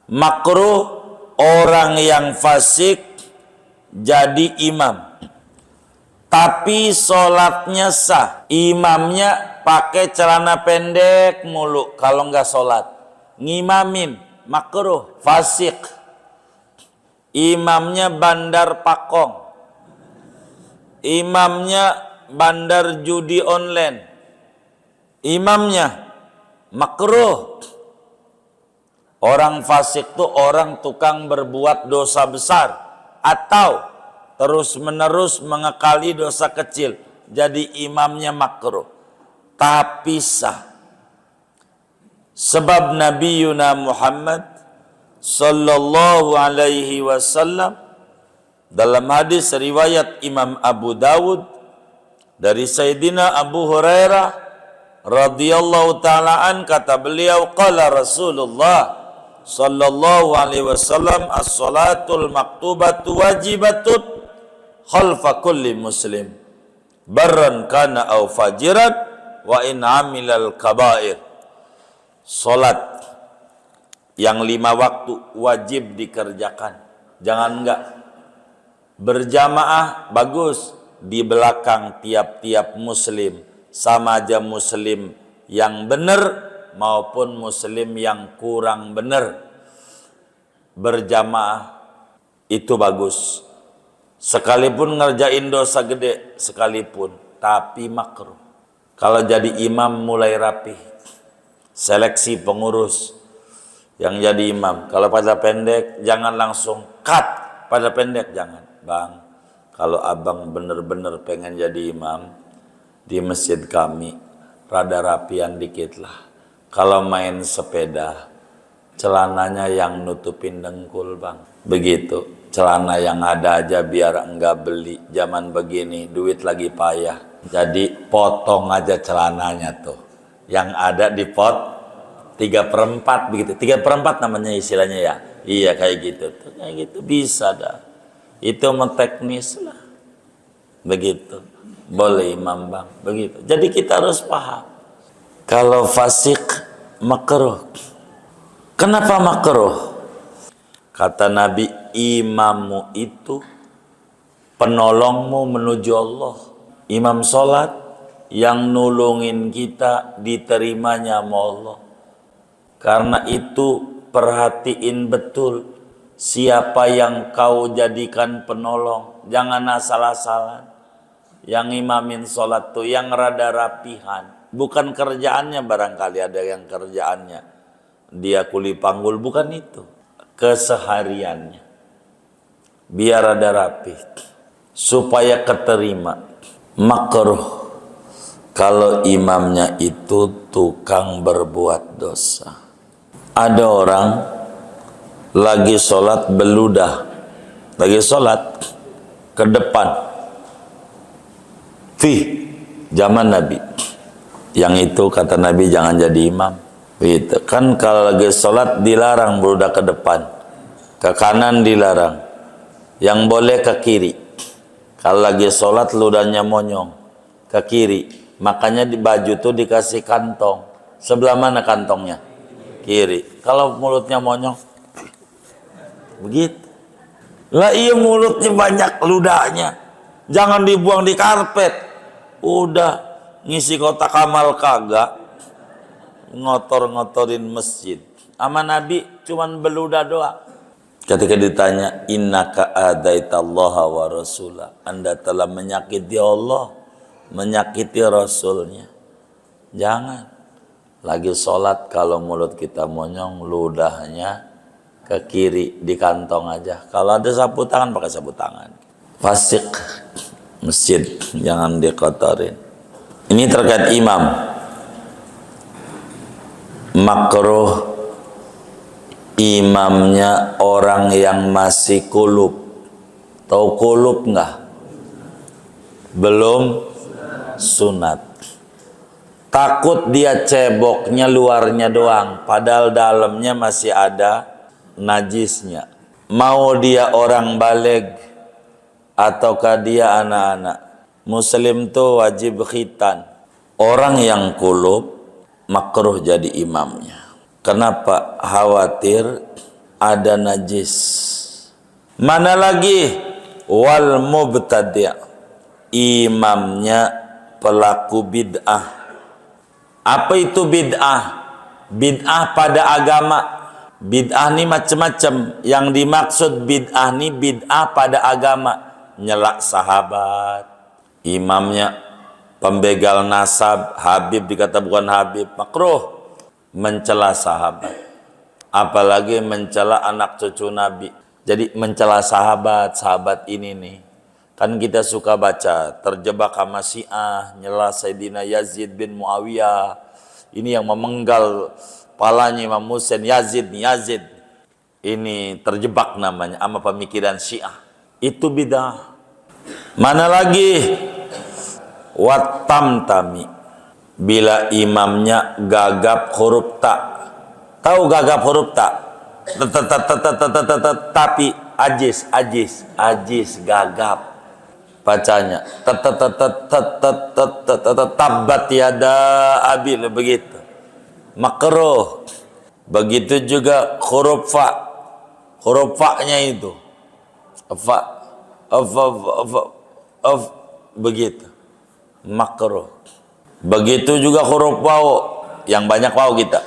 Makruh orang yang fasik jadi imam, tapi sholatnya sah. Imamnya pakai celana pendek mulu kalau nggak sholat, ngimamin makruh. Fasik, imamnya bandar pakong, imamnya bandar judi online, imamnya makruh. Orang fasik tuh orang tukang berbuat dosa besar atau terus menerus mengekali dosa kecil, jadi imamnya makruh tapi sah. Sebab Nabi Yuna Muhammad sallallahu alaihi wasallam dalam hadis riwayat Imam Abu Dawud dari Sayyidina Abu Hurairah radhiyallahu ta'ala an, kata beliau, qala Rasulullah sallallahu alaihi wasallam, as-salatul maktubatu wajibatun khalfa kulli muslim barran kana aw fajiran wa in amilal kabair. Salat yang 5 waktu wajib dikerjakan, jangan enggak. Berjamaah bagus, di belakang tiap-tiap muslim, sama aja muslim yang benar maupun muslim yang kurang benar. Berjamaah itu bagus, sekalipun ngerjain dosa gede sekalipun, tapi makruh. Kalau jadi imam mulai rapi, seleksi pengurus yang jadi imam. Kalau pada pendek jangan langsung cut, pada pendek jangan. Bang, kalau abang bener-bener pengen jadi imam di masjid kami, rada rapian dikit lah. Kalau main sepeda, celananya yang nutupin dengkul bang. Begitu, celana yang ada aja biar enggak beli. Zaman begini, duit lagi payah. Jadi potong aja celananya tuh. Yang ada dipot 3/4 begitu. 3/4 namanya istilahnya ya. Iya kayak gitu tuh. Kayak gitu bisa dah. Itu teknis lah. Begitu. Boleh imam bang. Begitu. Jadi kita harus paham. Kalau fasik makruh. Kenapa makruh? Kata Nabi, imammu itu penolongmu menuju Allah. Imam sholat yang nulungin kita diterimanya sama Allah. Karena itu perhatiin betul siapa yang kau jadikan penolong. Jangan asal-asalan. Yang imamin sholat tuh yang rada rapihan. Bukan kerjaannya, barangkali ada yang kerjaannya dia kuli panggul, bukan itu. Kesehariannya biar ada rapi supaya keterima. Makruh kalau imamnya itu tukang berbuat dosa. Ada orang lagi sholat beludah, lagi sholat ke depan, zaman Nabi. Yang itu kata Nabi jangan jadi imam. Gitu. Kan kalau lagi sholat dilarang beludah ke depan, ke kanan dilarang, yang boleh ke kiri. Kalau lagi sholat ludahnya monyong ke kiri, makanya di baju tuh dikasih kantong. Sebelah mana kantongnya? Kiri. Kalau mulutnya monyong begitu lah, iya mulutnya banyak ludahnya, jangan dibuang di karpet. Udah ngisi kotak amal kagak, ngotor-ngotorin masjid. Sama Nabi cuman beludah doang. Ketika ditanya, innaka adaitallaha wa rasulah, Anda telah menyakiti Allah, menyakiti Rasulnya. Jangan. Lagi sholat kalau mulut kita monyong, ludahnya ke kiri di kantong aja. Kalau ada sapu tangan pakai sapu tangan. Fasik masjid jangan dikotorin. Ini terkait imam. Makruh imamnya orang yang masih kulub. Tahu kulub enggak? Belum sunat. Takut dia ceboknya luarnya doang, padahal dalamnya masih ada najisnya. Mau dia orang baligh ataukah dia anak-anak, muslim tuh wajib khitan. Orang yang kulub makruh jadi imamnya. Kenapa? Khawatir ada najis. Mana lagi? Wal mubtadi', imamnya pelaku bid'ah. Apa itu bid'ah? Bid'ah pada agama. Bid'ah ini macam-macam. Yang dimaksud bid'ah ini bid'ah pada agama. Nyelak sahabat, imamnya pembegal nasab, Habib dikata bukan Habib, makruh. Mencela sahabat, apalagi mencela anak cucu Nabi. Jadi mencela sahabat ini nih. Kan kita suka baca, terjebak sama Syiah, nyela Sayyidina Yazid bin Muawiyah. Ini yang memenggal palanya Imam Husain, Yazid nih, Yazid. Ini terjebak namanya sama pemikiran Syiah. Itu bidah. Mana lagi? Watamtami, bila imamnya gagap huruf tak. Tahu gagap huruf tak? Tapi ajis gagap bacanya. Tabat yada abil, begitu. Makruh. Begitu juga huruf fa. Huruf fa-nya itu. Fa. Begitu. Makruh. Begitu juga huruf waw, yang banyak waw kita.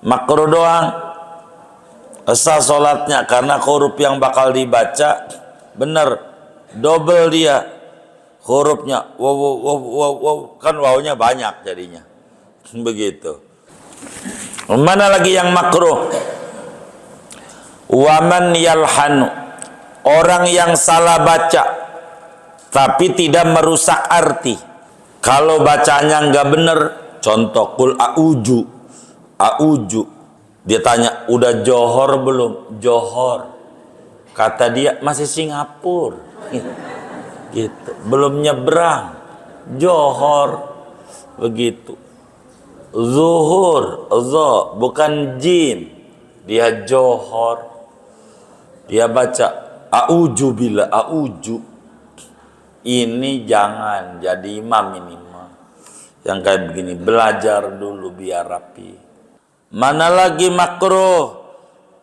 Makruh doang. Sah sholatnya karena huruf yang bakal dibaca bener, double dia hurufnya. Kan wawnya banyak jadinya. Begitu. Mana lagi yang makruh? Waman yalhanu, orang yang salah baca tapi tidak merusak arti. Kalau bacanya nggak bener, contoh kul auju, dia tanya udah johor belum? Johor, kata dia masih Singapura, gitu, belum nyebrang, johor, begitu. Zuhur, zo, bukan jim, dia johor. Dia baca auju bila auju. Ini jangan jadi imam ini mah. Yang kayak begini belajar dulu biar rapi. Mana lagi makruh?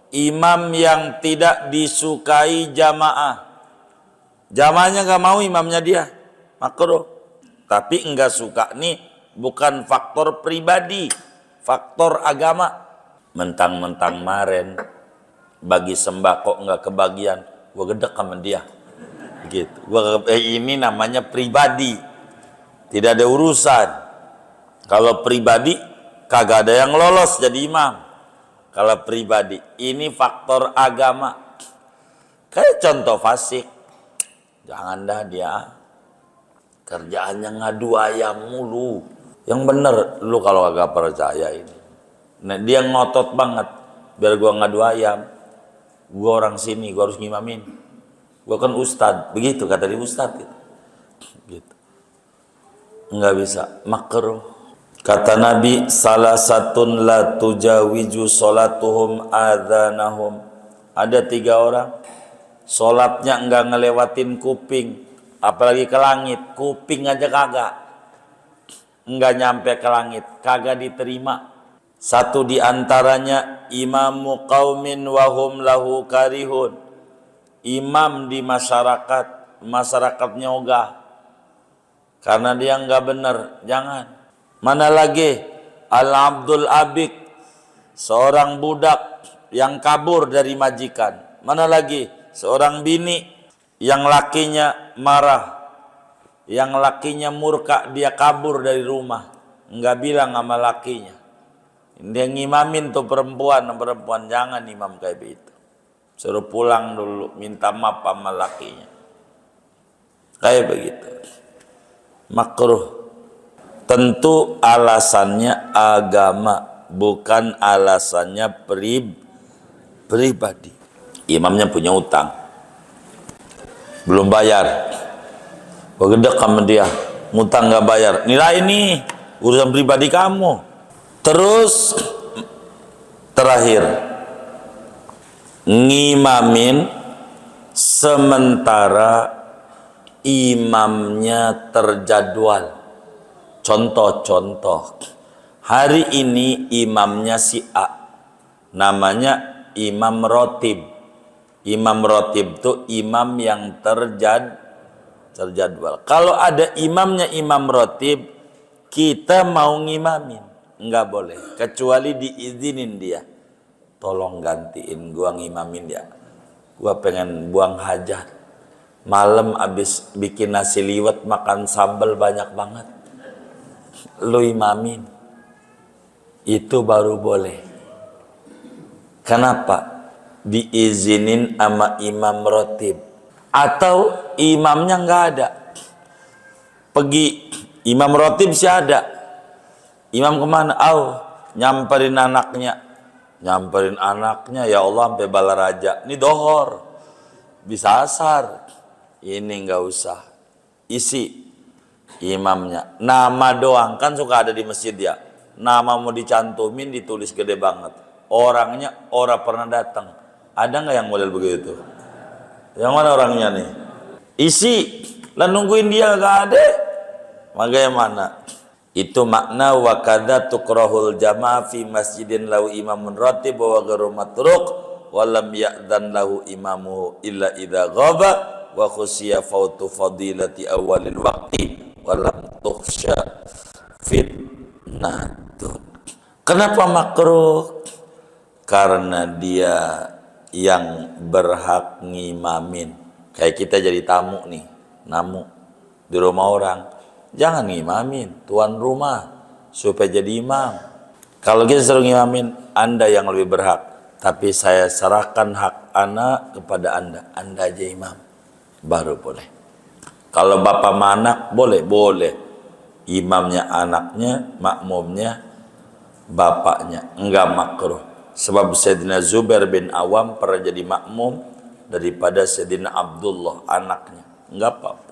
Imam yang tidak disukai jamaah. Jamaahnya nggak mau imamnya dia, makruh. Tapi enggak suka nih bukan faktor pribadi, faktor agama. Mentang-mentang maren bagi sembako nggak kebagian, gua gedek sama dia, gitu. Ini namanya pribadi, tidak ada urusan. Kalau pribadi kagak ada yang lolos jadi imam. Kalau pribadi, ini faktor agama. Kayak contoh fasik, jangan dah dia kerjaannya ngadu ayam mulu. Yang bener lu kalau agak percaya ini. Nah dia ngotot banget biar gua ngadu ayam. Gua orang sini, gua harus ngimamin. Gua kan ustad, begitu kata dia ustad gitu. Enggak bisa, makruh. Kata Nabi, salah satun la tujawiju salatuhum adzanahum. Ada 3 orang, solatnya enggak ngelewatin kuping, apalagi ke langit. Kuping aja kagak, enggak nyampe ke langit, kagak diterima. Satu di antaranya imamu qaumin wahum lahu karihun. Imam di masyarakatnya ogah karena dia enggak benar, jangan. Mana lagi? Al-Abdul Abik, seorang budak yang kabur dari majikan. Mana lagi? Seorang bini yang lakinya marah, yang lakinya murka, dia kabur dari rumah, enggak bilang sama lakinya. Dia ngimamin tuh perempuan, jangan imam kayak begitu. Suruh pulang dulu, minta maaf sama lakinya. Kayak begitu. Makruh. Tentu alasannya agama, bukan alasannya pribadi. Imamnya punya utang, belum bayar. Gua gedek sama dia, ngutang nggak bayar. Nilai ini urusan pribadi kamu. Terus terakhir, ngimamin sementara imamnya terjadwal. Contoh, Hari ini imamnya si A, namanya imam rotib. Imam rotib itu imam yang terjadwal. Kalau ada imamnya imam rotib, kita mau ngimamin, nggak boleh, kecuali diizinin dia. Tolong gantiin gua ngimamin ya. Gua pengen buang hajat. Malam abis bikin nasi liwet, makan sambal banyak banget. Lu imamin. Itu baru boleh. Kenapa? Diizinin sama imam rotib. Atau imamnya nggak ada. Pergi, imam rotib sih ada. Imam kemana? Nyamperin anaknya. Nyamperin anaknya, ya Allah sampai Balaraja. Ini dohor. Bisa asar. Ini nggak usah. Isi imamnya. Nama doang, kan suka ada di masjid ya. Nama mau dicantumin, ditulis gede banget. Orangnya orang pernah datang. Ada nggak yang model begitu? Yang mana orangnya nih? Isi, lah nungguin dia nggak ada. Bagaimana? Itu makna wa kadza tukrahul jamaah fi masjidin lahu imamun ratib wa ghairu matruk wa lam ya'dzan lahu imamuhu illa idza ghaba wa khusiya fautu fadilati awalil waqti wa lam tukhsha fitnatun. Kenapa makruh? Karena dia yang berhak ngimamin. Kayak kita jadi tamu nih, namu di rumah orang, jangan ngimamin, tuan rumah supaya jadi imam. Kalau kita suruh ngimamin, Anda yang lebih berhak, tapi saya serahkan hak anak kepada Anda aja imam, baru boleh. Kalau bapak sama anak boleh, imamnya anaknya, makmumnya bapaknya, enggak makruh. Sebab Sayyidina Zubair bin Awam pernah jadi makmum daripada Sayyidina Abdullah anaknya, enggak apa-apa.